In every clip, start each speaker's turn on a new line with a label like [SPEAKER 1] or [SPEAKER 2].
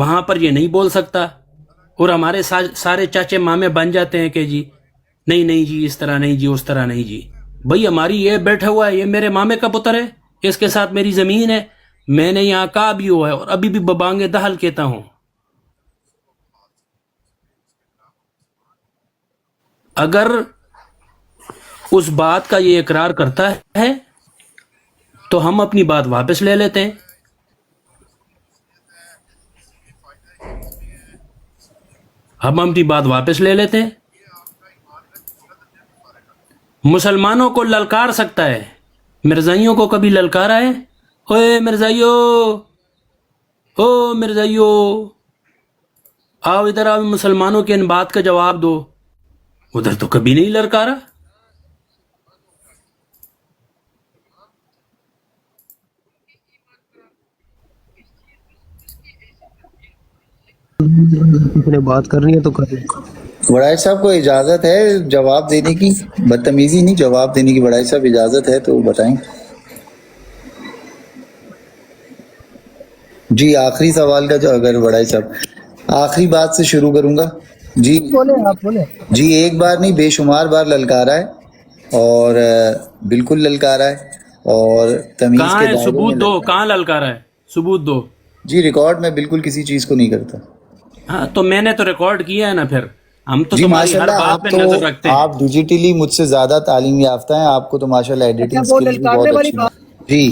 [SPEAKER 1] وہاں پر یہ نہیں بول سکتا، اور ہمارے سارے چاچے مامے بن جاتے ہیں کہ جی نہیں جی اس طرح نہیں جی اس طرح نہیں جی. بھائی ہماری یہ بیٹھا ہوا ہے، یہ میرے مامے کا پتر ہے، اس کے ساتھ میری زمین ہے، میں نے یہاں کہا بھی ہوا ہے اور ابھی بھی ببانگ دہل کہتا ہوں. اگر اس بات کا یہ اقرار کرتا ہے تو ہم اپنی بات واپس لے لیتے ہیں. ہم اپنی بات واپس لے لیتے ہیں. مسلمانوں کو للکار سکتا ہے، مرزائیوں کو کبھی للکارا ہے؟ اوے مرزائیو، او مرزائیو آؤ ادھر آؤ، مسلمانوں کے ان بات کا جواب دو. ادھر تو کبھی نہیں للکارا.
[SPEAKER 2] کسی نے بات کرنی ہے تو کریں.
[SPEAKER 3] وڑائی صاحب کو اجازت ہے جواب دینے کی؟ بدتمیزی نہیں، جواب دینے کی وڑائی صاحب اجازت ہے تو بتائیں. جی آخری سوال کا جو اگر وڑائی صاحب آخری بات سے شروع کروں گا. جی
[SPEAKER 2] بولیں آپ بولیں.
[SPEAKER 3] جی ایک بار نہیں بے شمار بار للکارا ہے، اور بالکل للکارا ہے، اور تمیز
[SPEAKER 1] کہاں
[SPEAKER 3] کے
[SPEAKER 1] ہے
[SPEAKER 3] دائرے میں
[SPEAKER 1] ثبوت دو،
[SPEAKER 3] للکارا
[SPEAKER 1] کہاں للکارا ہے؟ ثبوت دو.
[SPEAKER 3] جی ریکارڈ میں بالکل کسی چیز کو نہیں کرتا.
[SPEAKER 1] ہاں تو میں نے تو ریکارڈ کیا ہے نا، پھر ہم تو
[SPEAKER 3] جی
[SPEAKER 1] تمہاری
[SPEAKER 3] ماشاء
[SPEAKER 1] ہر
[SPEAKER 3] اللہ
[SPEAKER 1] بات پہ نظر رکھتے ہیں.
[SPEAKER 3] آپ ڈیجیٹلی مجھ سے زیادہ تعلیم یافتہ ہیں، آپ کو تو ماشاء اللہ
[SPEAKER 2] اچھا
[SPEAKER 3] ایڈیٹنگ
[SPEAKER 2] وہ
[SPEAKER 3] سکلز بھی
[SPEAKER 2] للکارنے
[SPEAKER 3] بہت
[SPEAKER 2] والی
[SPEAKER 3] اچھی
[SPEAKER 2] بات
[SPEAKER 3] ہیں. جی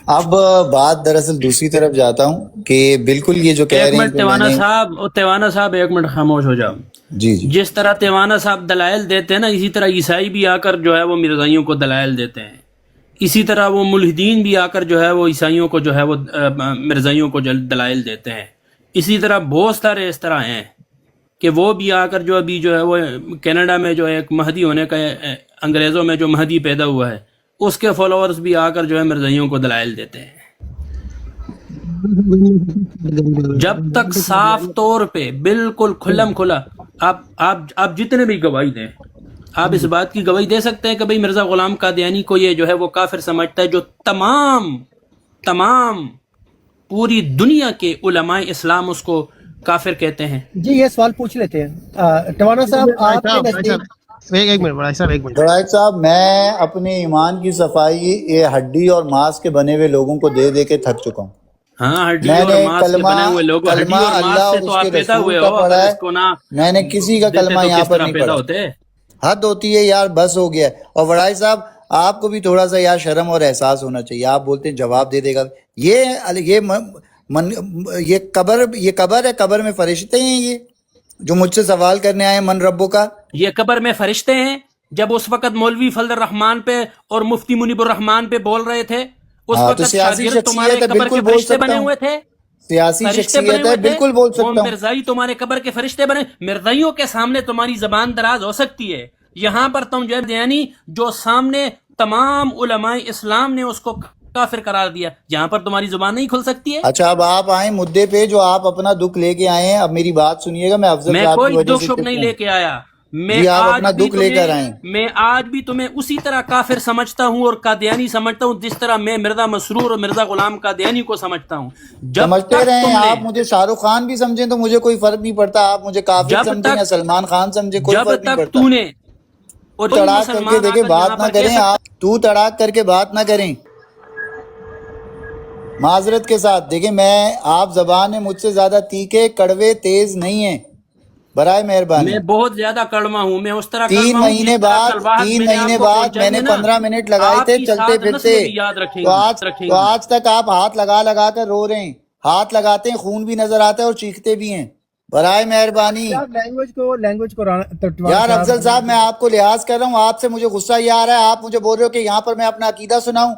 [SPEAKER 3] اب بات دراصل دوسری طرف جاتا ہوں کہ بالکل یہ جو کہہ
[SPEAKER 1] ایک
[SPEAKER 3] رہے ہیں
[SPEAKER 1] منٹ
[SPEAKER 3] کہ میں نے
[SPEAKER 1] تیوانا صاحب ایک منٹ خاموش ہو جاؤ.
[SPEAKER 3] جی جی
[SPEAKER 1] جس طرح تیوانا صاحب دلائل دیتے ہیں نا، اسی طرح عیسائی بھی آ کر جو ہے وہ مرزائیوں کو دلائل دیتے ہیں. اسی طرح وہ ملحدین بھی آ کر جو ہے وہ عیسائیوں کو جو ہے وہ مرزائیوں کو دلائل دیتے ہیں. اسی طرح بہت سارے اس طرح ہیں کہ وہ بھی آ کر جو ابھی جو ہے وہ کینیڈا میں جو ایک مہدی ہونے کا انگریزوں میں جو مہدی پیدا ہوا ہے، اس کے فالوورز بھی آ کر جو ہے مرزائیوں کو دلائل دیتے ہیں. جب تک صاف طور پہ بالکل کھلم کھلا آپ جتنے بھی گواہی دیں، آپ اس بات کی گواہی دے سکتے ہیں کہ بھئی مرزا غلام قادیانی کو یہ جو ہے وہ کافر سمجھتا ہے، جو تمام پوری دنیا کے علماء اسلام اس کو کافر کہتے ہیں.
[SPEAKER 2] جی یہ سوال پوچھ لیتے ہیں ٹوانا صاحب آپ کے نزدیک.
[SPEAKER 4] ایک منٹ بڑا صاحب، ایک منٹ.
[SPEAKER 3] وڑائی صاحب میں اپنے ایمان کی صفائی یہ ہڈی اور ماس کے بنے ہوئے لوگوں کو دے دے کے تھک چکا ہوں.
[SPEAKER 1] ہاں ہڈی
[SPEAKER 3] میں
[SPEAKER 1] اور
[SPEAKER 3] نے
[SPEAKER 1] ماس کے بنے ہوئے لوگ، ہڈی اور
[SPEAKER 3] اللہ
[SPEAKER 1] ماس سے
[SPEAKER 3] اور
[SPEAKER 1] تو
[SPEAKER 3] اس
[SPEAKER 1] آپ
[SPEAKER 3] کے
[SPEAKER 1] پیدا
[SPEAKER 3] رسول
[SPEAKER 1] ہوئے
[SPEAKER 3] کا
[SPEAKER 1] ہو،
[SPEAKER 3] پڑھا
[SPEAKER 1] اگر
[SPEAKER 3] ہے،
[SPEAKER 1] اس کو نہ
[SPEAKER 3] میں نے کسی کا
[SPEAKER 1] دیتے
[SPEAKER 3] کلمہ
[SPEAKER 1] تو
[SPEAKER 3] یہاں
[SPEAKER 1] کس
[SPEAKER 3] پر
[SPEAKER 1] طرح
[SPEAKER 3] نہیں
[SPEAKER 1] پیدا
[SPEAKER 3] پڑھا.
[SPEAKER 1] ہوتے؟
[SPEAKER 3] حد ہوتی ہے یار، بس ہو گیا. اور وڑائی صاحب آپ کو بھی تھوڑا سا یار شرم اور احساس ہونا چاہیے. آپ بولتے ہیں جواب دے دے گا. یہ قبر ہے، قبر میں فرشتے ہیں یہ جو مجھ سے سوال کرنے آئے من ربوں کا.
[SPEAKER 1] یہ قبر میں فرشتے ہیں. جب اس وقت مولوی فضل الرحمان پہ اور مفتی منیب الرحمان پہ بول رہے تھے، اس
[SPEAKER 3] ہاں تو
[SPEAKER 1] وقت
[SPEAKER 3] سیاسی
[SPEAKER 1] شاگرد تمہارے
[SPEAKER 3] شخصیت ہے،
[SPEAKER 1] قبر
[SPEAKER 3] بالکل
[SPEAKER 1] کے
[SPEAKER 3] بول
[SPEAKER 1] فرشتے
[SPEAKER 3] سکتا
[SPEAKER 1] بنے
[SPEAKER 3] ہوں.
[SPEAKER 1] ہوئے تھے،
[SPEAKER 3] سیاسی
[SPEAKER 1] فرشتے بنے
[SPEAKER 3] شخصیت ہے،
[SPEAKER 1] ہوئے تھے.
[SPEAKER 3] بالکل بول
[SPEAKER 1] وہ
[SPEAKER 3] سکتا ہوں.
[SPEAKER 1] مرزائی تمہارے قبر کے فرشتے بنے. مرزائیوں کے سامنے تمہاری زبان دراز ہو سکتی ہے، یہاں پر تم جو ہے یعنی جو سامنے تمام علماء اسلام نے اس کو کافر قرار دیا، یہاں پر تمہاری زبان نہیں کھل سکتی ہے.
[SPEAKER 3] اچھا اب آپ آئیں مدعے پہ جو آپ اپنا دکھ لے کے آئے ہیں. اب میری بات سنیے گا، میں افضل
[SPEAKER 1] میں
[SPEAKER 3] صاحب کی
[SPEAKER 1] کوئی
[SPEAKER 3] وجہ
[SPEAKER 1] دکھ
[SPEAKER 3] سے
[SPEAKER 1] شک
[SPEAKER 3] چپ
[SPEAKER 1] نہیں
[SPEAKER 3] ہوں.
[SPEAKER 1] لے کے آیا.
[SPEAKER 3] جی آپ اپنا دکھ لے کر آئیں.
[SPEAKER 1] میں آج بھی تمہیں اسی طرح کافر سمجھتا ہوں اور قادیانی سمجھتا ہوں جس طرح میں مرزا مسرور اور مرزا غلام قادیانی کو سمجھتا ہوں. جب
[SPEAKER 3] سمجھتے
[SPEAKER 1] تک
[SPEAKER 3] رہیں،
[SPEAKER 1] تم نے
[SPEAKER 3] آپ مجھے شاہ رخ خان بھی سمجھیں تو مجھے کوئی فرق نہیں پڑتا. آپ مجھے کافر
[SPEAKER 1] جب
[SPEAKER 3] سمجھیں یا
[SPEAKER 1] تک
[SPEAKER 3] سلمان خان سمجھیں، کوئی
[SPEAKER 1] جب
[SPEAKER 3] فرق نہیں
[SPEAKER 1] تک
[SPEAKER 3] پڑتا.
[SPEAKER 1] تو نے اور کوئی
[SPEAKER 3] تڑاک کر کے
[SPEAKER 1] مسلمان آ
[SPEAKER 3] دیکھیں،
[SPEAKER 1] کر یہاں
[SPEAKER 3] بات نہ
[SPEAKER 1] پر کہہ
[SPEAKER 3] کریں
[SPEAKER 1] سکتا.
[SPEAKER 3] آپ. تو تڑاک کر کے بات نہ کریں معذرت کے ساتھ. دیکھیں میں آپ زبان میں مجھ سے زیادہ تیکھے کڑوے تیز نہیں ہیں، برائے مہربانی.
[SPEAKER 1] میں بہت زیادہ کڑوا ہوں، میں اس طرح
[SPEAKER 3] تین
[SPEAKER 1] کڑوا ہوں جس
[SPEAKER 3] مہینے
[SPEAKER 1] طرح
[SPEAKER 3] بعد
[SPEAKER 1] کل واحد میں نے آپ کو
[SPEAKER 3] میں نے
[SPEAKER 1] پہنچائی ہے نا.
[SPEAKER 3] 15 منٹ لگائے
[SPEAKER 1] آپ
[SPEAKER 3] تھے
[SPEAKER 1] کی
[SPEAKER 3] چلتے
[SPEAKER 1] سات
[SPEAKER 3] پھرتے.
[SPEAKER 1] نسلیں بھی یاد رکھیں
[SPEAKER 3] تو
[SPEAKER 1] گی.
[SPEAKER 3] آج تک آپ ہاتھ لگا لگا کر رو رہے ہیں. ہاتھ لگاتے ہیں خون بھی نظر آتا ہے اور چیختے بھی ہیں، برائے مہربانی.
[SPEAKER 2] لینگویج کو
[SPEAKER 3] یار افضل صاحب میں آپ کو لحاظ کر رہا ہوں، آپ سے مجھے غصہ یہ آ رہا ہے، آپ مجھے بول رہے ہو کہ یہاں پر میں اپنا عقیدہ سناؤں.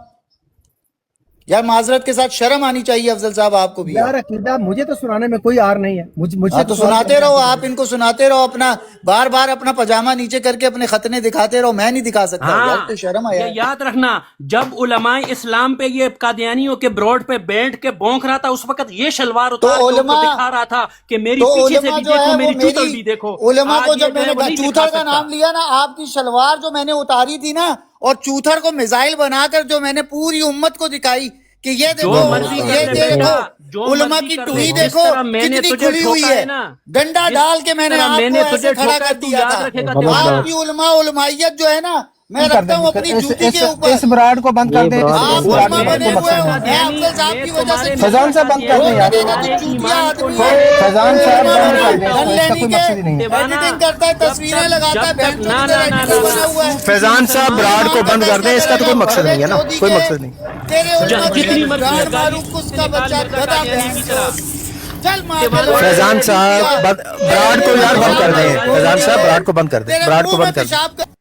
[SPEAKER 3] یار معذرت کے ساتھ شرم آنی چاہیے افضل صاحب آپ کو بھی.
[SPEAKER 2] یار عقیدہ مجھے تو سنانے میں کوئی آر نہیں ہے. مجھ
[SPEAKER 3] ہاں
[SPEAKER 2] سے
[SPEAKER 3] تو
[SPEAKER 2] سوال
[SPEAKER 3] سناتے
[SPEAKER 2] کرتے
[SPEAKER 3] رہو،
[SPEAKER 2] ہیں.
[SPEAKER 3] آپ ان کو سناتے رہو، اپنا بار بار اپنا پاجامہ نیچے کر کے اپنے ختنے دکھاتے رہو. میں نہیں دکھا سکتا یار،
[SPEAKER 1] ہاں
[SPEAKER 3] تو شرم آیا
[SPEAKER 1] یہ
[SPEAKER 3] ہے.
[SPEAKER 1] یاد رکھنا، جب علماء اسلام پہ یہ قادیانیوں کے بروڈ پہ بیٹھ کے بونک رہا تھا، اس وقت یہ شلوار
[SPEAKER 3] تو
[SPEAKER 1] اتار کے ان کو
[SPEAKER 3] علماء
[SPEAKER 1] دکھا رہا تھا کہ میری
[SPEAKER 3] تو
[SPEAKER 1] پیچھے سے
[SPEAKER 3] علماء
[SPEAKER 1] بھی
[SPEAKER 3] جو ہے
[SPEAKER 1] دیکھو،
[SPEAKER 3] وہ
[SPEAKER 1] میری چوتل بھی دیکھو.
[SPEAKER 3] علماء کو
[SPEAKER 1] آج یہ
[SPEAKER 3] جب
[SPEAKER 1] جو
[SPEAKER 3] میں
[SPEAKER 1] ہے
[SPEAKER 3] نے
[SPEAKER 1] وہ نہیں دکھا
[SPEAKER 3] چوتھر کا
[SPEAKER 1] سکتا.
[SPEAKER 3] نام لیا نا، آپ کی شلوار جو میں نے اتاری تھی نا، اور چوتھر کو میزائل بنا کر جو میں نے پوری امت کو دکھائی کہ یہ
[SPEAKER 1] جو
[SPEAKER 3] دیکھو
[SPEAKER 1] مرضی کر
[SPEAKER 3] یہ
[SPEAKER 1] لے
[SPEAKER 3] دیکھو
[SPEAKER 1] بیٹا، جو
[SPEAKER 3] علماء
[SPEAKER 1] مرضی
[SPEAKER 3] کی
[SPEAKER 1] کر
[SPEAKER 3] ٹوئی
[SPEAKER 1] لے، جس
[SPEAKER 3] دیکھو
[SPEAKER 1] طرح میں نے
[SPEAKER 3] کتنی
[SPEAKER 1] تجھے
[SPEAKER 3] کھلی ہوئی
[SPEAKER 1] ٹھوکا
[SPEAKER 3] ہے،
[SPEAKER 1] ہے نا،
[SPEAKER 3] ڈنڈا
[SPEAKER 1] جس
[SPEAKER 3] ڈال کے میں نے
[SPEAKER 1] طرح
[SPEAKER 3] آپ
[SPEAKER 1] میں
[SPEAKER 3] کو
[SPEAKER 1] نے
[SPEAKER 3] ایسے
[SPEAKER 1] تجھے
[SPEAKER 3] کھڑا
[SPEAKER 1] ٹھوکا ہے،
[SPEAKER 3] کر
[SPEAKER 1] تو
[SPEAKER 3] دیا
[SPEAKER 1] یاد
[SPEAKER 3] تھا.
[SPEAKER 1] رکھے گا
[SPEAKER 2] غلط
[SPEAKER 1] تیوہار
[SPEAKER 2] بات.
[SPEAKER 3] آپ کی علماء علمائیت جو ہے نا میں
[SPEAKER 2] بند کر
[SPEAKER 3] رکھتا
[SPEAKER 2] دیں
[SPEAKER 3] ہوں
[SPEAKER 2] پھر
[SPEAKER 3] اپنی جوتی کے اوپر.
[SPEAKER 2] اس براڈ کو بند کر دیں.
[SPEAKER 3] آپ
[SPEAKER 2] اس براڈ
[SPEAKER 3] علماء
[SPEAKER 2] کو
[SPEAKER 3] بنے
[SPEAKER 2] کوئی
[SPEAKER 3] ہوئے
[SPEAKER 2] مقصد
[SPEAKER 3] ہو،
[SPEAKER 2] نہیں.
[SPEAKER 3] میں افضل صاحب کی وجہ سے
[SPEAKER 2] فیضان صاحب بند کر
[SPEAKER 3] وہ
[SPEAKER 2] دیں یار.
[SPEAKER 3] کہے گا تو چوتیا آدمی ہے.
[SPEAKER 2] فیضان
[SPEAKER 3] وہ
[SPEAKER 2] صاحب
[SPEAKER 3] علماء
[SPEAKER 2] بند
[SPEAKER 3] بنا
[SPEAKER 2] کر دیں اس
[SPEAKER 3] دن
[SPEAKER 2] کو, اس کا
[SPEAKER 3] لینی
[SPEAKER 2] کوئی
[SPEAKER 3] کے
[SPEAKER 2] مقصد ہی نہیں ہے.
[SPEAKER 3] ایڈیٹنگ کرتا ہے, تصویریں لگاتا ہے, بہن چود ادھر ایڈیٹر بنا ہوا ہے.
[SPEAKER 2] فیضان صاحب براڈ کو بند کر دیں, اس کا تو کوئی مقصد نہیں ہے نا, کوئی مقصد نہیں.
[SPEAKER 3] تیرے علماء کی
[SPEAKER 1] جتنی مرضی ہے
[SPEAKER 3] گان
[SPEAKER 1] گالی
[SPEAKER 3] معروف اس
[SPEAKER 1] سے
[SPEAKER 3] کا
[SPEAKER 1] نکال
[SPEAKER 3] بچہ
[SPEAKER 1] مرزا
[SPEAKER 3] گدا
[SPEAKER 1] قادیانی
[SPEAKER 3] بہن
[SPEAKER 1] کی طرح.
[SPEAKER 3] چود. چل ماں کے
[SPEAKER 1] تیوہار
[SPEAKER 2] فیضان صاحب براڈ کو یار بند کر دیں. فیضان صاحب براڈ کو بند کر دیں,
[SPEAKER 3] تیرے
[SPEAKER 2] براڈ کو
[SPEAKER 3] منہ میں
[SPEAKER 2] بند کر دیں.
[SPEAKER 3] پیشاب کر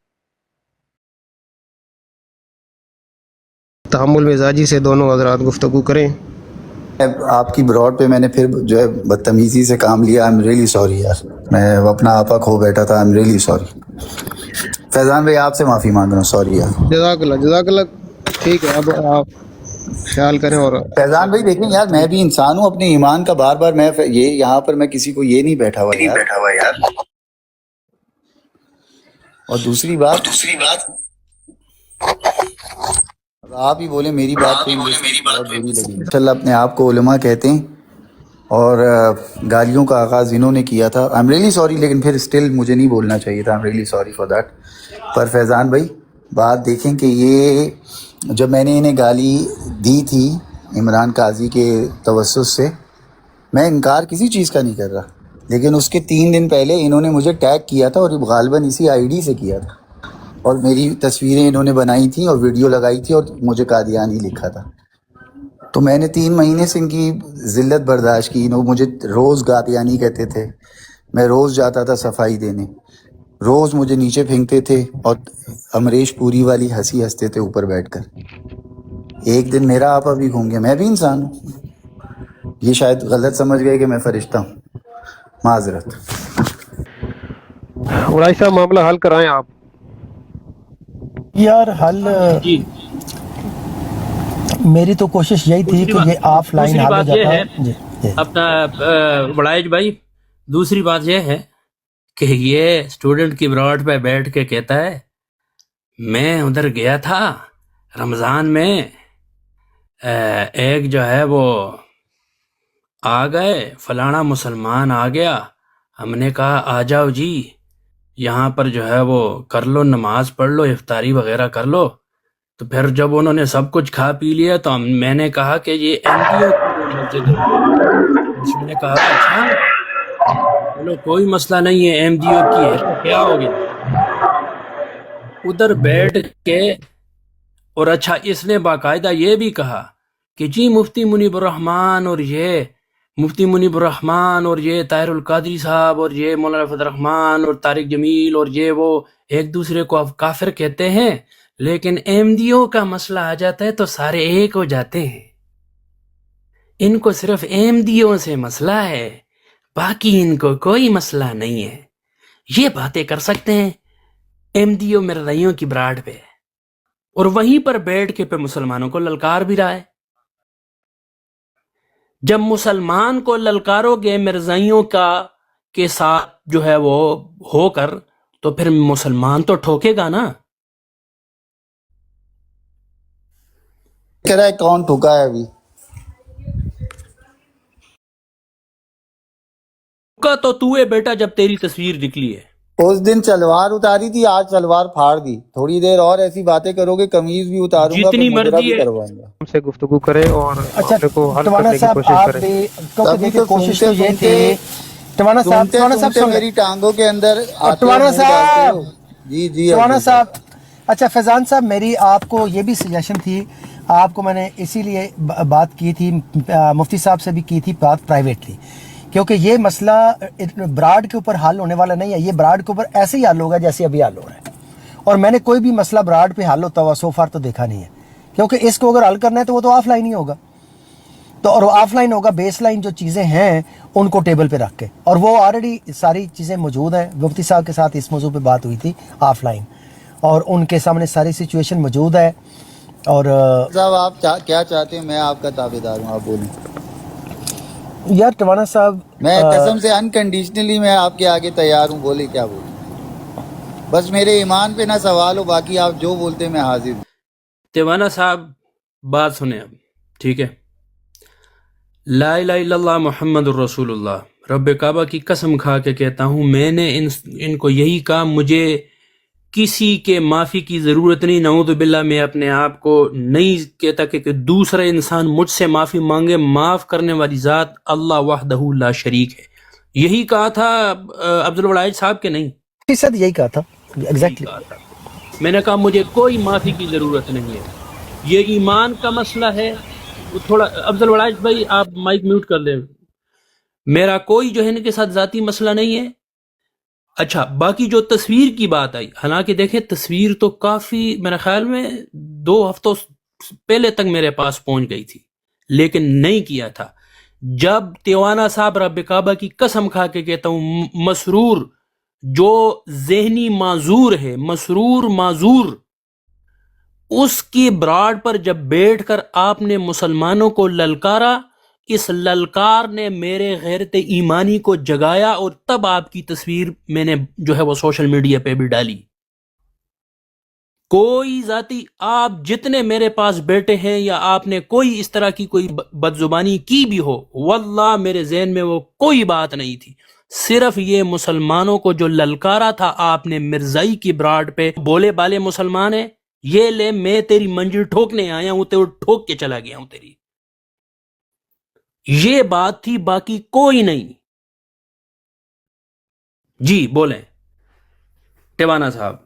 [SPEAKER 2] تحمل مزاجی سے دونوں حضرات گفتگو کریں.
[SPEAKER 3] آپ کی براڈ پہ میں نے پھر جو ہے بدتمیزی سے کام لیا. آئی ایم ریئلی سوری یار, میں اپنا آپا کھو بیٹھا تھا. I am really sorry. Faizan بھائی آپ سے معافی مانگ رہا ہوں, سوری یار.
[SPEAKER 2] جزاک اللہ, جزاک اللہ. ٹھیک ہے, اب آپ خیال کریں. اور
[SPEAKER 3] فیضان بھائی دیکھیں یار, میں بھی انسان ہوں, اپنے ایمان کا بار بار میں یہ یہاں پر میں کسی کو یہ نہیں بیٹھا ہوا یار. اور دوسری بات آپ ہی بولے میری بات پہ بہت بری لگی. انشاءاللہ اپنے آپ کو علماء کہتے ہیں اور گالیوں کا آغاز انہوں نے کیا تھا. آئی ایم ریئلی سوری, لیکن پھر اسٹل مجھے نہیں بولنا چاہیے تھا. I am really sorry for that. پر فیضان بھائی بات دیکھیں کہ یہ جب میں نے انہیں گالی دی تھی عمران قاضی کے توسط سے, میں انکار کسی چیز کا نہیں کر رہا, لیکن اس کے 3 دن پہلے انہوں نے مجھے ٹیگ کیا تھا, اور غالباً اسی آئی ڈی سے کیا تھا, اور میری تصویریں انہوں نے بنائی تھیں اور ویڈیو لگائی تھی اور مجھے قادیانی لکھا تھا. تو میں نے 3 مہینے سے ان کی ذلت برداشت کی. انہوں مجھے روز قادیانی کہتے تھے. میں روز جاتا تھا صفائی دینے, روز مجھے نیچے پھینکتے تھے, اور امریش پوری والی ہنسی ہنستے تھے اوپر بیٹھ کر. ایک دن میرا آپا بھی گھوم گیا. میں بھی انسان ہوں. یہ شاید غلط سمجھ گئے کہ میں فرشتہ ہوں, معذرت.
[SPEAKER 2] ورائی صاحب معاملہ حل کرائیں آپ.
[SPEAKER 4] یار حل
[SPEAKER 1] جی,
[SPEAKER 4] میری تو کوشش یہی تھی کہ یہ آف لائن
[SPEAKER 1] دوسری
[SPEAKER 4] حل ہو
[SPEAKER 1] بات یہ
[SPEAKER 4] جاتا.
[SPEAKER 1] ہے
[SPEAKER 4] جی جی
[SPEAKER 1] اپنا بڑائج بھائی, دوسری بات یہ ہے کہ یہ اسٹوڈنٹ کی براڈ پہ بیٹھ کے کہتا ہے میں ادھر گیا تھا رمضان میں, ایک جو ہے وہ آ گئے, فلانا مسلمان آ گیا, ہم نے کہا آ جاؤ جی یہاں پر جو ہے وہ کر لو, نماز پڑھ لو, افطاری وغیرہ کر لو. تو پھر جب انہوں نے سب کچھ کھا پی لیا تو میں نے کہا کہ یہ این جی او کی مسجد ہے. اس نے کہا اچھا چلو کوئی مسئلہ نہیں ہے, ایم جی او کی ہے تو کیا ہو گیا. ادھر بیٹھ کے, اور اچھا اس نے باقاعدہ یہ بھی کہا کہ جی مفتی منیب الرحمان اور یہ مفتی منیب الرحمان اور یہ طاہر القادری صاحب اور یہ مولانا فضل الرحمان اور طارق جمیل اور یہ وہ ایک دوسرے کو اب کافر کہتے ہیں, لیکن ایم ڈی او کا مسئلہ آ جاتا ہے تو سارے ایک ہو جاتے ہیں. ان کو صرف ایم ڈی او سے مسئلہ ہے, باقی ان کو کوئی مسئلہ نہیں ہے. یہ باتیں کر سکتے ہیں ایم ڈی او مرزائیوں کی براڈ پہ, اور وہیں پر بیٹھ کے پہ مسلمانوں کو للکار بھی رہا ہے. جب مسلمان کو للکارو گے مرزائیوں کا کے ساتھ جو ہے وہ ہو کر, تو پھر مسلمان تو ٹھوکے گا نا.
[SPEAKER 3] کہہ رہا ہے کون ٹھکا ہے ابھی.
[SPEAKER 1] کا تو تو ہے بیٹا جب تیری تصویر نکلی ہے.
[SPEAKER 3] اس دن چلوار اتاری تھی, آج چلوار پھاڑ دی. تھوڑی دیر اور ایسی باتیں کرو گے قمیض بھی اتاروں گا, پھر
[SPEAKER 1] جتنی
[SPEAKER 3] مجرا
[SPEAKER 1] مرضی
[SPEAKER 3] بھی
[SPEAKER 1] ہے
[SPEAKER 3] کروائیں گا.
[SPEAKER 2] ہم سے گفتگو کریں اور
[SPEAKER 4] اچھا
[SPEAKER 2] معاملے کو حل
[SPEAKER 4] ٹوانا
[SPEAKER 2] کرنے کی
[SPEAKER 4] صاحب
[SPEAKER 2] کوشش
[SPEAKER 4] آپ
[SPEAKER 2] کریں.
[SPEAKER 4] بھی, کیونکہ
[SPEAKER 3] ابھی
[SPEAKER 4] دیکھیں
[SPEAKER 3] تو
[SPEAKER 4] کوشش تو یہ
[SPEAKER 3] سنتے
[SPEAKER 4] تھی. ٹوانا صاحب
[SPEAKER 3] سنتے
[SPEAKER 4] سن لیں.
[SPEAKER 3] میری ٹانگوں کے اندر آتے ہو,
[SPEAKER 4] ٹوانا
[SPEAKER 3] منہ ڈالتے ہو.
[SPEAKER 4] صاحب
[SPEAKER 3] جی جی
[SPEAKER 4] ٹوانا
[SPEAKER 3] افضل
[SPEAKER 4] صاحب, اچھا فیضان صاحب میری آپ کو یہ بھی سجیشن تھی, آپ کو میں نے اسی لیے بات کی تھی, مفتی صاحب سے بھی کی تھی بات پرائیویٹلی, کیونکہ یہ مسئلہ براڈ کے اوپر حل ہونے والا نہیں ہے. یہ براڈ کے اوپر ایسے ہی حل ہوگا جیسے ابھی حل ہو رہا ہے, اور میں نے کوئی بھی مسئلہ براڈ پہ حل ہوتا ہوا سو فار تو دیکھا نہیں ہے, کیونکہ اس کو اگر حل کرنا ہے تو وہ تو آف لائن ہی ہوگا. تو اور آف لائن ہوگا, بیس لائن جو چیزیں ہیں ان کو ٹیبل پہ رکھ کے, اور وہ آلریڈی ساری چیزیں موجود ہیں. مفتی صاحب کے ساتھ اس موضوع پہ بات ہوئی تھی آف لائن, اور ان کے سامنے ساری سچویشن موجود ہے. اور
[SPEAKER 3] صاحب آپ کیا چاہتے ہیں, میں آپ کا تابعدار ہوں, آپ بولیں.
[SPEAKER 4] یار ٹوانا صاحب
[SPEAKER 3] میں قسم سے انکنڈیشنلی میں آپ کے آگے تیار ہوں, بولے کیا بولیں. بس میرے ایمان پہ نہ سوال ہو, باقی آپ جو بولتے میں حاضر ہوں.
[SPEAKER 1] تیوانا صاحب بات سنیں اب, ٹھیک ہے. لا الہ الا اللہ محمد الرسول اللہ، رب کعبہ کی قسم کھا کے کہتا ہوں، میں نے ان کو یہی کہا، مجھے کسی کے معافی کی ضرورت نہیں، نعوذ باللہ میں اپنے آپ کو نہیں کہتا کہ دوسرا انسان مجھ سے معافی مانگے، معاف کرنے والی ذات اللہ وحدہ لا شریک ہے۔ یہی کہا تھا عبد الولاج صاحب کے نہیں،
[SPEAKER 4] 100% یہی کہا تھا
[SPEAKER 1] یہی
[SPEAKER 4] ایگزیکٹلی.
[SPEAKER 1] کہا تھا۔ میں نے کہا مجھے کوئی معافی کی ضرورت نہیں ہے، یہ ایمان کا مسئلہ ہے۔ تھوڑا عبد الولاج بھائی آپ مائک میوٹ کر لیں، میرا کوئی جو ہے ان کے ساتھ ذاتی مسئلہ نہیں ہے۔ اچھا، باقی جو تصویر کی بات آئی، حالانکہ دیکھیں تصویر تو کافی میرے خیال میں 2 ہفتوں پہلے تک میرے پاس پہنچ گئی تھی، لیکن نہیں کیا تھا۔ جب تیوانا صاحب رب کعبہ کی قسم کھا کے کہتا ہوں، مسرور جو ذہنی معذور ہے، مسرور معذور، اس کی براڈ پر جب بیٹھ کر آپ نے مسلمانوں کو للکارا، اس للکار نے میرے غیرت ایمانی کو جگایا، اور تب آپ کی تصویر میں نے جو ہے وہ سوشل میڈیا پہ بھی ڈالی۔ کوئی ذاتی آپ جتنے میرے پاس بیٹے ہیں یا آپ نے کوئی اس طرح کی کوئی بد زبانی کی بھی ہو، واللہ میرے ذہن میں وہ کوئی بات نہیں تھی، صرف یہ مسلمانوں کو جو للکارا تھا آپ نے مرزائی کی براڈ پہ، بولے بالے مسلمان ہیں، یہ لے میں تیری منجل ٹھوکنے آیا ہوں، تو ٹھوک کے چلا گیا ہوں تیری، یہ بات تھی، باقی کوئی نہیں۔ جی بولیں ٹیوانا صاحب۔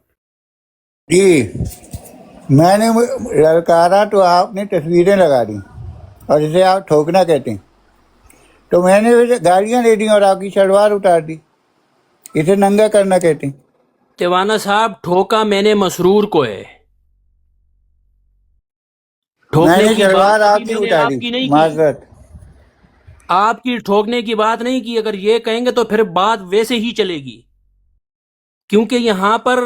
[SPEAKER 5] جی میں نے للکارا تو آپ نے تصویریں لگا دی اور اسے آپ ٹھوکنا کہتے ہیں، تو میں نے گاڑیاں لے دی اور آپ کی شلوار اتار دی، اسے ننگا کرنا کہتے ہیں۔
[SPEAKER 1] تیوانا صاحب ٹھوکا میں نے مسرور کو ہے،
[SPEAKER 5] میں
[SPEAKER 1] ٹھوکنے
[SPEAKER 5] نے
[SPEAKER 1] کی
[SPEAKER 5] شلوار
[SPEAKER 1] بات
[SPEAKER 5] آپ
[SPEAKER 1] ابھی
[SPEAKER 5] کی
[SPEAKER 1] میں نے
[SPEAKER 5] اتار
[SPEAKER 1] آپ
[SPEAKER 5] دی،
[SPEAKER 1] کی نہیں کی،
[SPEAKER 5] معذرت۔
[SPEAKER 1] آپ کی ٹھوکنے کی بات نہیں کی۔ اگر یہ کہیں گے تو پھر بات ویسے ہی چلے گی، کیونکہ یہاں پر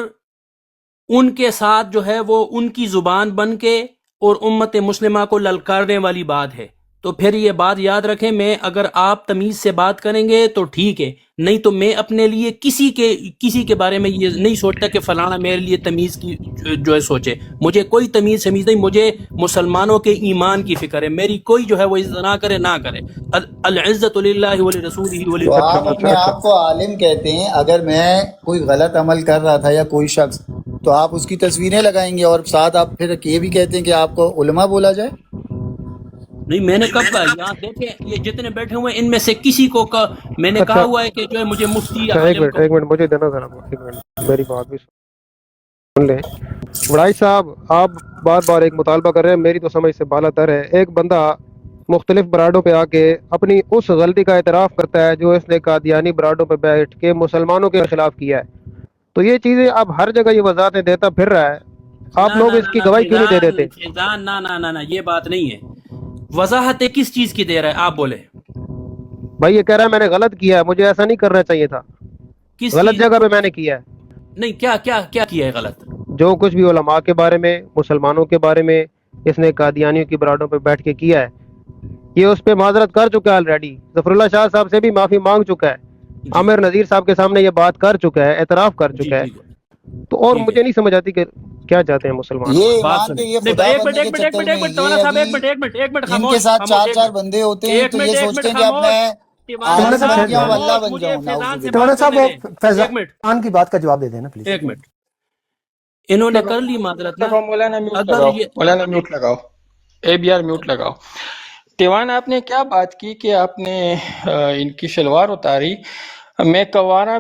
[SPEAKER 1] ان کے ساتھ جو ہے وہ ان کی زبان بن کے اور امت مسلمہ کو للکارنے والی بات ہے، تو پھر یہ بات یاد رکھیں، میں اگر آپ تمیز سے بات کریں گے تو ٹھیک ہے، نہیں تو میں اپنے لیے کسی کے بارے میں یہ نہیں سوچتا کہ فلانا میرے لیے تمیز کی جو ہے سوچے، مجھے کوئی تمیز شمیز نہیں، مجھے مسلمانوں کے ایمان کی فکر ہے، میری کوئی جو ہے وہ عزت نہ کرے نہ کرے، العزت للہ ولرسولہ
[SPEAKER 5] تو آپ اپنے
[SPEAKER 1] وللمؤمنین۔
[SPEAKER 5] آپ کو عالم کہتے ہیں، اگر میں کوئی غلط عمل کر رہا تھا یا کوئی شخص، تو آپ اس کی تصویریں لگائیں گے اور ساتھ آپ پھر یہ بھی کہتے ہیں کہ آپ کو علماء بولا جائے؟
[SPEAKER 1] نہیں، میں نے کب کہا؟ یہاں دیکھیں یہ جتنے بیٹھے ہوئے ان میں سے کسی کو میں نے کہا ہوا ہے کہ جو ہے مجھے مفتی یا
[SPEAKER 2] ایک
[SPEAKER 1] عالم
[SPEAKER 2] منٹ ایک منٹ مجھے دینا ذرا، ایک منٹ میری بات بھی سن لیں۔ وڑائی صاحب آپ بار بار ایک مطالبہ کر رہے ہیں، میری تو سمجھ سے بالا تر ہے۔ ایک بندہ مختلف براڈوں پہ آ کے اپنی اس غلطی کا اعتراف کرتا ہے جو اس نے قادیانی براڈوں پہ بیٹھ کے مسلمانوں کے خلاف کیا ہے، تو یہ چیزیں اب ہر جگہ یہ وضاحتیں دیتا پھر رہا ہے، آپ
[SPEAKER 1] نہ
[SPEAKER 2] لوگ
[SPEAKER 1] نہ
[SPEAKER 2] اس
[SPEAKER 1] نہ
[SPEAKER 2] کی
[SPEAKER 1] نہ
[SPEAKER 2] گواہی کیوں نہیں دے دیتے؟
[SPEAKER 1] فیضان نہ نہ نہ نہ، یہ بات نہیں ہے۔ وضاحت کس چیز کی دے رہا ہے آپ بولے؟
[SPEAKER 2] بھائی یہ کہہ رہا ہے میں نے غلط کیا ہے، مجھے ایسا نہیں کرنا چاہیے تھا،
[SPEAKER 1] کس
[SPEAKER 2] غلط
[SPEAKER 1] چیز
[SPEAKER 2] جگہ پہ میں نے کیا ہے۔
[SPEAKER 1] نہیں، کیا کیا کیا کیا ہے غلط؟
[SPEAKER 2] جو کچھ بھی علماء کے بارے میں، مسلمانوں کے بارے میں اس نے قادیانیوں کی براڈوں پہ بیٹھ کے کیا ہے، یہ اس پہ معذرت کر چکا ہے آلریڈی، ظفر اللہ شاہ صاحب سے بھی معافی مانگ چکا ہے،
[SPEAKER 1] جی
[SPEAKER 2] عامر نذیر صاحب کے سامنے یہ بات کر چکا ہے، اعتراف کر
[SPEAKER 1] جی
[SPEAKER 2] چکا ہے،
[SPEAKER 1] ٹھیک ہے
[SPEAKER 2] تو اور
[SPEAKER 1] ٹھیک ہے،
[SPEAKER 2] مجھے نہیں سمجھ آتی کہ کیا چاہتے ہیں مسلمان۔
[SPEAKER 5] یہ
[SPEAKER 1] بات
[SPEAKER 5] ایمان کے
[SPEAKER 1] سنیں،
[SPEAKER 5] یہ
[SPEAKER 1] نہیں
[SPEAKER 5] خدا
[SPEAKER 1] ایک منٹ
[SPEAKER 5] بننے
[SPEAKER 1] ایک
[SPEAKER 5] کے
[SPEAKER 1] منٹ ایک
[SPEAKER 5] چکر
[SPEAKER 1] منٹ ایک
[SPEAKER 5] میں
[SPEAKER 1] منٹ تونا
[SPEAKER 5] یہ
[SPEAKER 1] صاحب،
[SPEAKER 5] ابھی
[SPEAKER 1] ایک منٹ
[SPEAKER 5] جن کے
[SPEAKER 1] خاموش
[SPEAKER 5] ساتھ
[SPEAKER 1] خاموش،
[SPEAKER 5] چار چار بندے ہوتے ہیں
[SPEAKER 1] ایک
[SPEAKER 5] تو
[SPEAKER 1] منٹ
[SPEAKER 5] یہ
[SPEAKER 1] ایک
[SPEAKER 5] سوچتے
[SPEAKER 1] منٹ
[SPEAKER 5] ہیں کہ اب میں
[SPEAKER 1] تیوانا
[SPEAKER 5] عالم
[SPEAKER 1] صاحب
[SPEAKER 5] بن جاؤں، اللہ
[SPEAKER 1] خاموش،
[SPEAKER 5] بن
[SPEAKER 1] مجھے
[SPEAKER 5] جاؤں، نعوذ
[SPEAKER 1] فیضان سے
[SPEAKER 5] باللہ۔
[SPEAKER 4] تیوانا
[SPEAKER 1] بات
[SPEAKER 4] صاحب
[SPEAKER 1] کرنے
[SPEAKER 4] وہ
[SPEAKER 1] دیں، ایک منٹ
[SPEAKER 4] فیضان کی بات کا جواب دے دینا پلیز.
[SPEAKER 1] ایک منٹ، انہوں نے کر لی معذرت نا،
[SPEAKER 6] مولانا میوٹ
[SPEAKER 1] اگر
[SPEAKER 6] لگاؤ،
[SPEAKER 1] یہ
[SPEAKER 6] مولانا میوٹ لگاؤ، اے بی آر میوٹ لگاؤ۔ تیوان آپ نے کیا بات کی کہ آپ نے ان کی شلوار اتاری؟ میں کوارا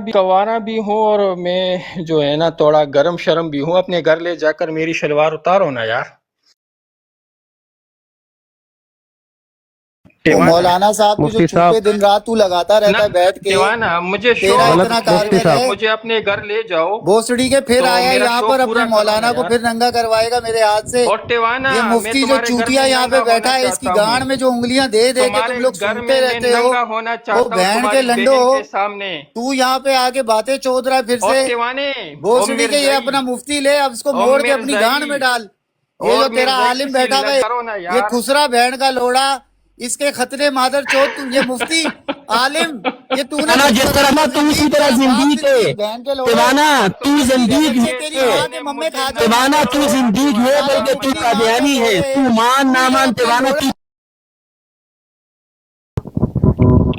[SPEAKER 6] بھی ہوں اور میں جو ہے نا تھوڑا گرم شرم بھی ہوں، اپنے گھر لے جا کر میری شلوار اتارو نا یار۔
[SPEAKER 5] وہ
[SPEAKER 6] تیوانا
[SPEAKER 5] مولانا صاحب کے جو
[SPEAKER 2] مفتی
[SPEAKER 5] چوپے
[SPEAKER 2] صاحب
[SPEAKER 5] دن رات تو لگاتا
[SPEAKER 6] نہ
[SPEAKER 5] رہتا ہے بیٹھ کے،
[SPEAKER 6] تیوانا مجھے
[SPEAKER 5] تیرا
[SPEAKER 6] شوق،
[SPEAKER 5] اتنا
[SPEAKER 2] مفتی
[SPEAKER 5] کارگر
[SPEAKER 2] صاحب
[SPEAKER 5] ہے،
[SPEAKER 6] مجھے اپنے گھر لے جاؤ
[SPEAKER 5] بھوسڑی کے پھر
[SPEAKER 6] تو
[SPEAKER 5] آیا
[SPEAKER 6] میرا
[SPEAKER 5] یہاں
[SPEAKER 6] شوق
[SPEAKER 5] پر اپنے
[SPEAKER 6] پورا کرو نا
[SPEAKER 5] مولانا کو
[SPEAKER 6] یار۔
[SPEAKER 5] پھر ننگا کروائے گا میرے ہاتھ سے۔
[SPEAKER 6] اور تیوانا
[SPEAKER 5] یہ
[SPEAKER 6] میں
[SPEAKER 5] مفتی جو
[SPEAKER 6] تمہارے گھر
[SPEAKER 5] چوتیا
[SPEAKER 6] میں
[SPEAKER 5] یہاں پہ
[SPEAKER 6] ننگا
[SPEAKER 5] بیٹھا
[SPEAKER 6] ہونا
[SPEAKER 5] ہے، اس کی
[SPEAKER 6] چاہتا
[SPEAKER 5] گانڈ
[SPEAKER 6] ہوں،
[SPEAKER 5] میں جو انگلیاں دے دے کے
[SPEAKER 6] تمہارے
[SPEAKER 5] تم لوگ
[SPEAKER 6] گھر
[SPEAKER 5] سنتے
[SPEAKER 6] میں
[SPEAKER 5] رہتے ہو،
[SPEAKER 6] ننگا ہونا
[SPEAKER 5] وہ
[SPEAKER 6] چاہتا ہوں
[SPEAKER 5] بہن کے
[SPEAKER 6] تمہاری
[SPEAKER 5] لنڈو،
[SPEAKER 6] بہن کے سامنے۔
[SPEAKER 5] تو یہاں پہ آگے باتیں چود رہا ہے پھر
[SPEAKER 6] اور
[SPEAKER 5] سے،
[SPEAKER 6] تیوانے، او
[SPEAKER 5] بھوسڑی کے یہ
[SPEAKER 6] مرزائی،
[SPEAKER 5] اپنا مفتی لے، اب اس کو
[SPEAKER 6] او
[SPEAKER 5] موڑ کے اپنی گانڈ میں
[SPEAKER 6] مرزائی،
[SPEAKER 5] ڈال۔ یہ
[SPEAKER 6] اور
[SPEAKER 5] جو تیرا
[SPEAKER 6] مرزائی
[SPEAKER 5] عالم
[SPEAKER 6] کسی
[SPEAKER 5] بیٹھا ہوا ہے،
[SPEAKER 6] کرو نا
[SPEAKER 5] یہ
[SPEAKER 6] یار۔
[SPEAKER 5] خسرا بہن کا لوڑا، اس کے خطرے مادر چود، یہ مفتی عالم، یہ تو نے
[SPEAKER 1] نا
[SPEAKER 5] خود
[SPEAKER 1] جس
[SPEAKER 5] کر
[SPEAKER 1] طرح نا
[SPEAKER 5] رکھا
[SPEAKER 1] تو اسی
[SPEAKER 5] زندگی،
[SPEAKER 1] طرح
[SPEAKER 5] تیرا باپ
[SPEAKER 1] زندگی
[SPEAKER 5] زندگی
[SPEAKER 1] ہے
[SPEAKER 5] بہن کے لوڑے،
[SPEAKER 1] تیوانا، تو
[SPEAKER 6] تم
[SPEAKER 1] زندگی
[SPEAKER 5] بچے
[SPEAKER 6] کے
[SPEAKER 5] تیری
[SPEAKER 1] ہے
[SPEAKER 5] ماں کے
[SPEAKER 6] سامنے
[SPEAKER 5] ممے
[SPEAKER 6] مجھے
[SPEAKER 5] کھا جائیں گے
[SPEAKER 1] تیوانا،
[SPEAKER 5] تیرے
[SPEAKER 1] تو
[SPEAKER 5] کو،
[SPEAKER 1] زندگی ہے
[SPEAKER 5] سارے
[SPEAKER 1] بلکہ تو
[SPEAKER 5] مفتی ماں کے
[SPEAKER 1] قادیانی ہے،
[SPEAKER 5] لوڑے،
[SPEAKER 1] تو مان
[SPEAKER 5] تو
[SPEAKER 1] نہ
[SPEAKER 5] یہ
[SPEAKER 1] مان
[SPEAKER 5] اپنے
[SPEAKER 1] تیوانا،
[SPEAKER 5] لوڑے
[SPEAKER 1] تو